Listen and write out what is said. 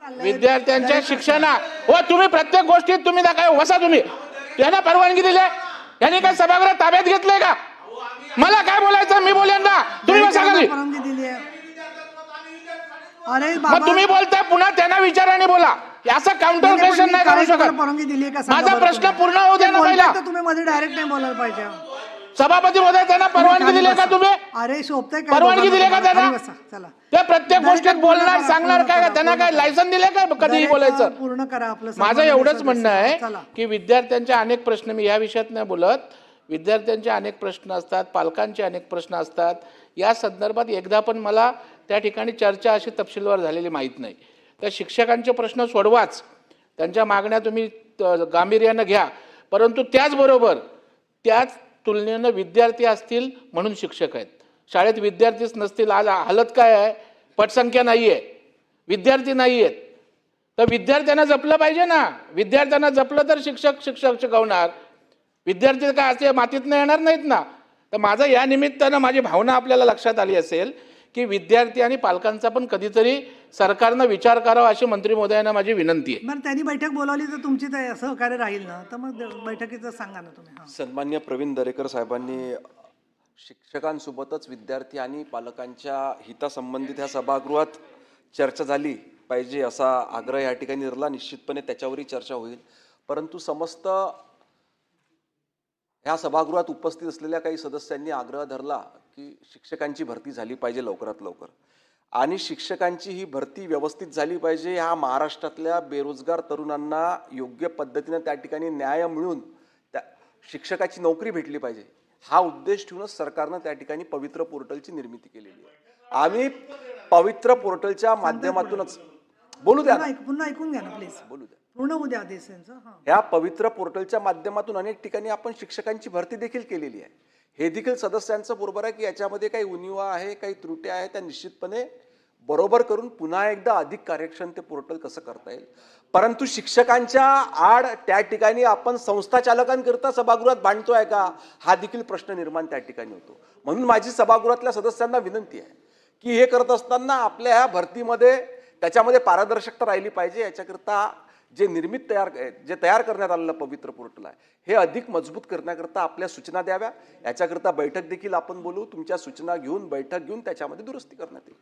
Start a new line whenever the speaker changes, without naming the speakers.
विद्यार्थ्यांच्या शिक्षणा हो तुम्ही प्रत्येक गोष्टीत तुम्ही काय वसा तुम्ही त्यांना परवानगी दिली यांनी काय सभागृह ताब्यात घेतलंय का? मला काय बोलायचं मी बोलेन ना तुम्ही बसा खाली.
परवानगी दिली आहे. अरे
मग तुम्ही बोलताय पुन्हा त्यांना विचाराने बोला असं काउंटर क्वेश्चन नाही करू शकत.
परवानगी दिली आहे का सांगा
माझा
बरं
प्रश्न
तुम्ही.
पूर्ण होऊ द्या ना
बोलताय
पहिला.
तर तुम्ही मध्ये डायरेक्ट नाही बोलायला पाहिजे.
सभापती महोदय त्यांना परवानगी दिली का तुम्ही?
अरे शोभतंय काय
परवानगी दिली का त्यांना?
खाली बसा, चला
ते प्रत्येक गोष्टीत बोलणार सांगणार काय त्यांना काय लायसन दिले काय कधीही बोलायचं?
पूर्ण करा आपलं.
माझं एवढंच म्हणणं आहे
चला.
की विद्यार्थ्यांचे अनेक प्रश्न मी या विषयात नाही बोलत. विद्यार्थ्यांचे अनेक प्रश्न असतात पालकांचे अनेक प्रश्न असतात या संदर्भात एकदा पण मला त्या ठिकाणी चर्चा अशी तपशीलवार झालेली माहीत नाही. त्या शिक्षकांचे प्रश्न सोडवाच त्यांच्या मागण्या तुम्ही गांभीर्यानं घ्या परंतु त्याचबरोबर त्याच तुलनेनं विद्यार्थी असतील म्हणून शिक्षक आहेत. शाळेत विद्यार्थीच नसतील आज हालत काय आहे? पटसंख्या नाही आहे विद्यार्थी नाही आहेत तर विद्यार्थ्यांना जपलं पाहिजे ना. विद्यार्थ्यांना जपलं तर शिक्षक शिकवणार. विद्यार्थी काय असे मातीतनं येणार नाहीत ना. तर माझं या निमित्तानं माझी भावना आपल्याला लक्षात आली असेल की विद्यार्थी आणि पालकांचा पण कधीतरी सरकारनं विचार करावा अशी मंत्री महोदयांना माझी विनंती आहे.
बरं त्यांनी बैठक बोलावली तर तुमची सहकार्य राहील ना तर मग बैठकीचं सांगा ना तुम्ही.
सन्मान्य प्रवीण दरेकर साहेबांनी शिक्षकांसोबतच विद्यार्थी आणि पालकांच्या हितासंबंधित ह्या सभागृहात चर्चा झाली पाहिजे असा आग्रह या ठिकाणी धरला. निश्चितपणे त्याच्यावरही चर्चा होईल परंतु समस्त ह्या सभागृहात उपस्थित असलेल्या काही सदस्यांनी आग्रह धरला की शिक्षकांची भरती झाली पाहिजे लवकरात लवकर आणि शिक्षकांची ही भरती व्यवस्थित झाली पाहिजे. ह्या महाराष्ट्रातल्या बेरोजगार तरुणांना योग्य पद्धतीने त्या ठिकाणी न्याय मिळून त्या शिक्षकाची नोकरी भेटली पाहिजे हा उद्देश ठेवूनच सरकारनं त्या ठिकाणी पवित्र पोर्टलची निर्मिती केलेली आहे. आम्ही पवित्र पोर्टलच्या माध्यमातूनच बोलू द्या
पुन्हा ऐकून घ्या ना प्लीज.
बोलू द्या
पूर्ण उद्या आदेश यांचं.
ह्या पवित्र पोर्टलच्या माध्यमातून अनेक ठिकाणी आपण शिक्षकांची भरती देखील केलेली आहे. हे देखील सदस्यांचं बरोबर आहे की याच्यामध्ये काही उणिवा आहे काही त्रुटी आहे त्या निश्चितपणे बरोबर करून पुन्हा एकदा अधिक कार्यक्षम ते पोर्टल कसं करता येईल. परंतु शिक्षकांच्या आड त्या ठिकाणी आपण संस्था चालकांकरिता सभागृहात बांधतोय का हा देखील प्रश्न निर्माण त्या ठिकाणी होतो. म्हणून माझी सभागृहातल्या सदस्यांना विनंती आहे की हे करत असताना आपल्या ह्या भरतीमध्ये त्याच्यामध्ये पारदर्शकता राहिली पाहिजे. याच्याकरता जे तयार करण्यात आलेलं पवित्र पोर्टल आहे हे अधिक मजबूत करण्याकरता आपल्या सूचना द्याव्या. याच्याकरता बैठक देखील आपण बोलू. तुमच्या सूचना घेऊन बैठक घेऊन त्याच्यामध्ये दुरुस्ती करण्यात येईल.